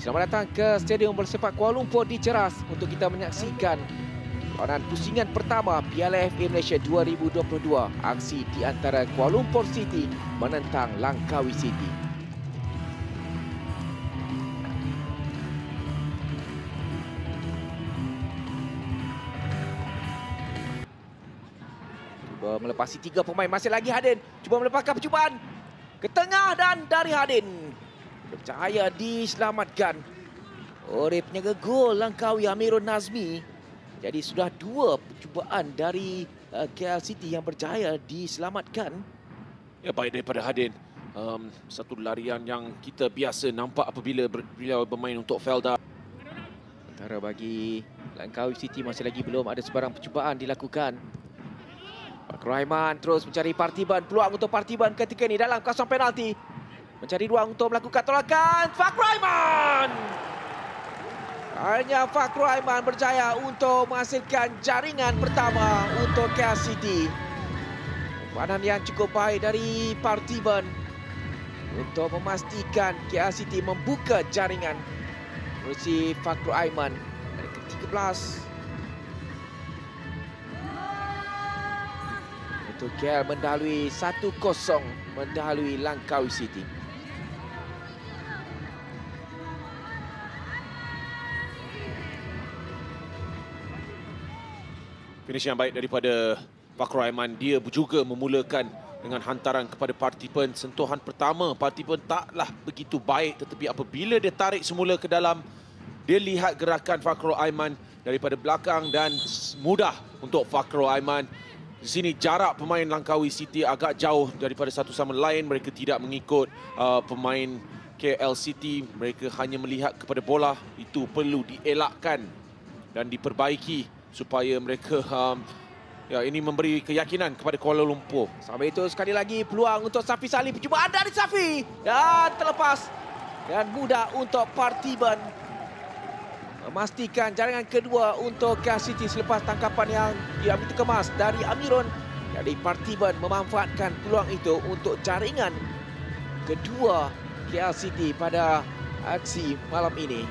Selamat datang ke Stadium Bola Sepak Kuala Lumpur di Ceras untuk kita menyaksikan perlawanan pusingan pertama Piala FA Malaysia 2022. Aksi di antara Kuala Lumpur City menentang Langkawi City. Cuba melepasi 3 pemain, masih lagi Hadin. Cuba melepaskan percubaan ke tengah dan dari Hadin. Bercahaya diselamatkan oleh penjaga gol Langkawi Amirul Nazmi. Jadi sudah 2 percubaan dari KL City yang berjaya diselamatkan. Ya, baik daripada Hadin. Satu larian yang kita biasa nampak apabila beliau bermain untuk Felda. Sementara bagi Langkawi City masih lagi belum ada sebarang percubaan dilakukan. Fakrul Aiman terus mencari Parthiban. Peluang untuk Parthiban ketika ini dalam kawasan penalti. Mencari ruang untuk melakukan tolakan. Fakrul Aiman! Akhirnya Fakrul Aiman berjaya untuk menghasilkan jaringan pertama untuk KL City. Umpanan yang cukup baik dari Parthiban untuk memastikan KL City membuka jaringan. Melalui Fakrul Aiman dari ke-13. Untuk KL mendahului 1-0 mendahului Langkawi City. Finish yang baik daripada Fakrul Aiman. Dia juga memulakan dengan hantaran kepada Parthiban. Sentuhan pertama Parthiban taklah begitu baik, tetapi apabila dia tarik semula ke dalam, dia lihat gerakan Fakrul Aiman daripada belakang dan mudah untuk Fakrul Aiman. Di sini jarak pemain Langkawi City agak jauh daripada satu sama lain. Mereka tidak mengikut pemain KL City. Mereka hanya melihat kepada bola. Itu perlu dielakkan dan diperbaiki supaya mereka ini memberi keyakinan kepada Kuala Lumpur. Sampai itu sekali lagi peluang untuk Safi Salim. Percubaan dari Safi dan terlepas. Dan mudah untuk Parthiban memastikan jaringan kedua untuk KL City selepas tangkapan yang begitu kemas dari Amirul. Jadi Parthiban memanfaatkan peluang itu untuk jaringan kedua KL City pada aksi malam ini.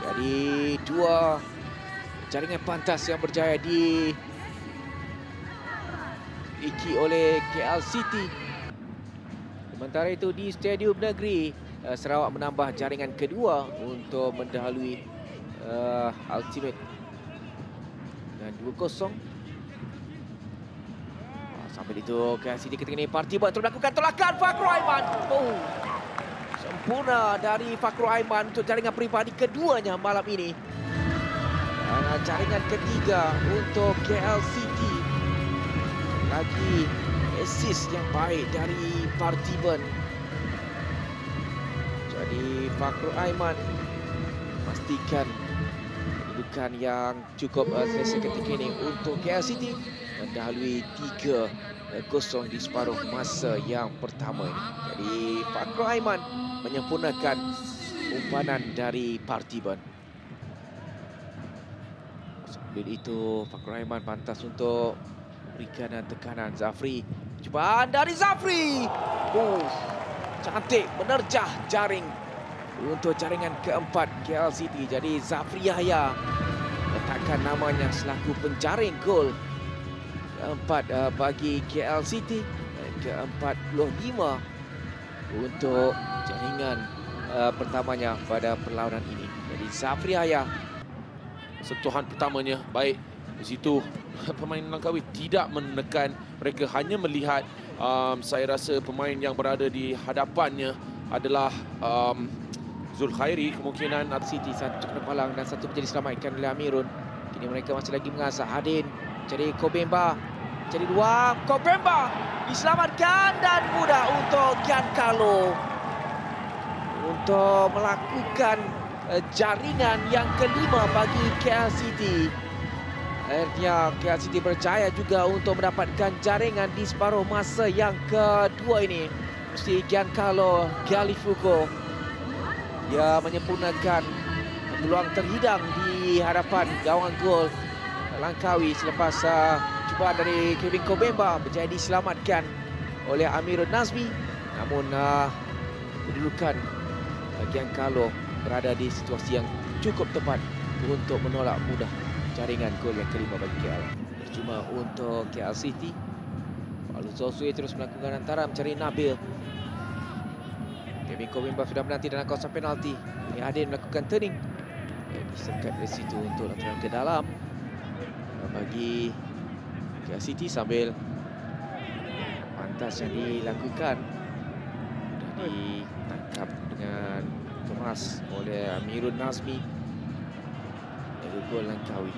Jadi 2 jaringan pantas yang berjaya diiki oleh KL City. Sementara itu di Stadium Negeri Sarawak menambah jaringan kedua untuk mendahului Ultimate dengan 2-0. Sambil itu KL City ketika ini Parthiban untuk melakukan tolakan Fakrul Aiman. Sempurna dari Fakrul Aiman untuk jaringan peribadi keduanya malam ini. Dan jaringan ketiga untuk KL City. Lagi assist yang baik dari Parthiban. Jadi Fakrul Aiman memastikan kedudukan yang cukup selesa ketika ini untuk KL City mendahului 3-0 di separuh masa yang pertama ini. Jadi Fakrul Aiman menyempurnakan umpanan dari Parthiban. Sambil itu Fakrul Aiman pantas untuk berikan tekanan Zafri. Cubaan dari Zafri. Cantik menerjah jaring untuk jaringan keempat KL City. Jadi Zafri Yahya letakkan namanya selaku penjaring gol keempat bagi KL City. Ke-45 untuk jaringan pertamanya pada perlawanan ini. Jadi Zafri Yahya. Sentuhan pertamanya baik. Di situ pemain Langkawi tidak menekan. Mereka hanya melihat. Saya rasa pemain yang berada di hadapannya adalah Zulkhairi. Kemungkinan City satu kena palang dan satu menjadi selamatkan oleh Amirul. Kini mereka masih lagi mengasah. Hadin cari Kobemba. Cari ruang. Kobemba diselamatkan dan mudah untuk Giancarlo untuk melakukan jaringan yang kelima bagi KL City. Akhirnya KL City berjaya juga untuk mendapatkan jaringan di separuh masa yang kedua ini. Mesti Giancarlo Galifuco. Dia menyempurnakan peluang terhidang di hadapan gawang gol Langkawi selepas cubaan dari Kevin Kobemba berjaya diselamatkan oleh Amirul Nazmi. Namun kedudukan Giancarlo berada di situasi yang cukup tepat untuk menolak mudah jaringan gol yang kelima bagi KL. Percuma untuk KL City. Paulo Zosue terus melakukan hantaran mencari Nabil. Kevin Kobemba sudah menanti dalam kawasan penalti. Ini Adin melakukan turning. Disekat dari situ untuk lateran ke dalam bagi KL City sambil pantas yang dilakukan sudah ditangkap dengan kemas oleh Amirul Nazmi. Gol Langkawi.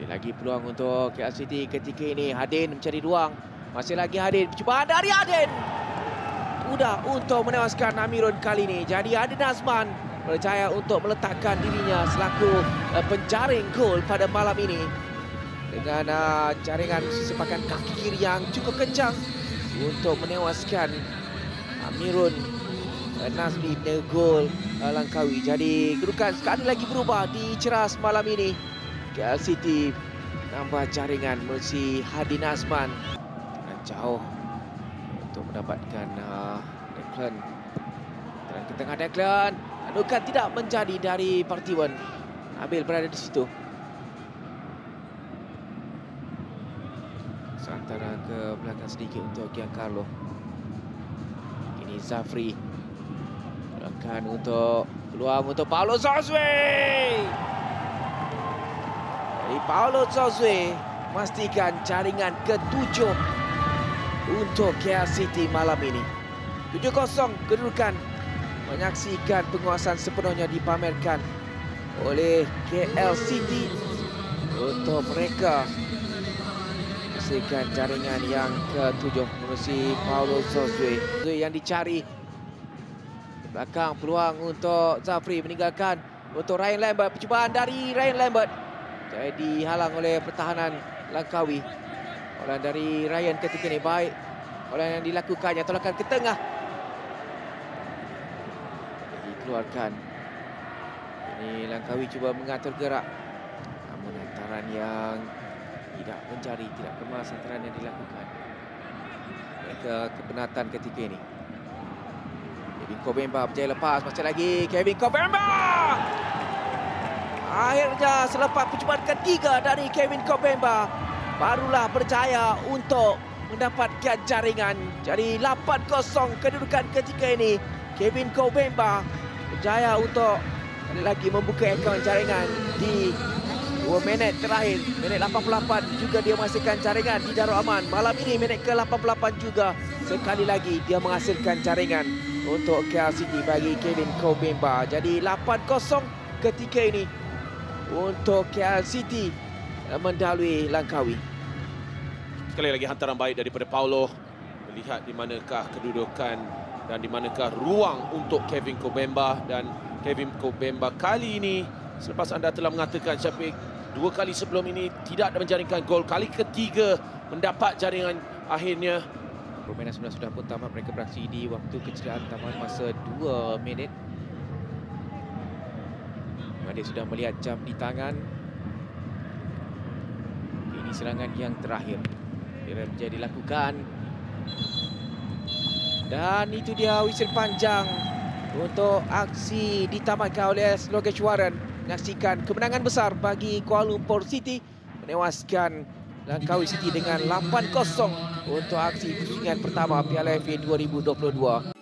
Lagi peluang untuk KL City ketika ini. Hadin mencari ruang. Masih lagi Hadin. Percubaan dari Hadin. Mudah untuk menewaskan Amirul kali ini. Jadi Hadin Azman berjaya untuk meletakkan dirinya selaku penjaring gol pada malam ini. Dengan jaringan sepakan kaki kiri yang cukup kencang untuk menewaskan Amirul Nazmi dengan gol Langkawi. Jadi kedudukan sekali lagi berubah di Ceras malam ini. KL City nambah jaringan melalui Hadin Azman dengan jauh untuk mendapatkan Declan. Dan ke tengah Declan, anukan tidak menjadi dari Partiwan. Nabil berada di situ. Seantara ke belakang sedikit untuk Giancarlo. Ini Zafri. Gerakan untuk peluang untuk Paulo Zosue. Paulo Zosue memastikan jaringan ke-7 untuk KL City malam ini. 7-0 kedudukan, menyaksikan penguasaan sepenuhnya dipamerkan oleh KL City untuk mereka memastikan jaringan yang ke-7 melalui Paulo Zosue yang dicari. Di belakang peluang untuk Zafri meninggalkan untuk Ryan Lambert. Percubaan dari Ryan Lambert dihalang oleh pertahanan Langkawi. Oleh dari Ryan ketika ini baik. Oleh yang dilakukannya tolakan ke tengah. Dikeluarkan. Ini Langkawi cuba mengatur gerak. Namun hantaran yang tidak menjadi, tidak kemas hantaran yang dilakukan. Mereka kepenatan ketika ini. Kevin Kobemba berjaya lepas. Masih lagi Kevin Kobemba. Akhirnya selepas percubaan ketiga dari Kevin Kobemba barulah berjaya untuk mendapatkan jaringan. Jadi 8-0 kedudukan ketika ini. Kevin Kobemba berjaya untuk lagi membuka akaun jaringan di 2 minit terakhir. Minit 88 juga dia menghasilkan jaringan di Darul Aman. Malam ini minit ke-88 juga sekali lagi dia menghasilkan jaringan untuk KL City bagi Kevin Kobemba. Jadi 8-0 ketika ini untuk KL City mendalui Langkawi. Sekali lagi hantaran baik daripada Paulo. Melihat di manakah kedudukan dan di manakah ruang untuk Kevin Kobemba. Dan Kevin Kobemba kali ini, selepas anda telah mengatakan Syafiq, 2 kali sebelum ini tidak ada menjaringkan gol. Kali ketiga mendapat jaringan akhirnya. Permainan sudah pun tamat. Mereka beraksi di waktu kecederaan tamat masa 2 minit. Dia sudah melihat jam di tangan. Ini serangan yang terakhir. Dia menjadi dilakukan. Dan itu dia whistle panjang untuk aksi ditamatkan oleh Slogeshwaran. Menyaksikan kemenangan besar bagi Kuala Lumpur City. Menewaskan Langkawi City dengan 8-0 untuk aksi pusingan pertama Piala FA 2022.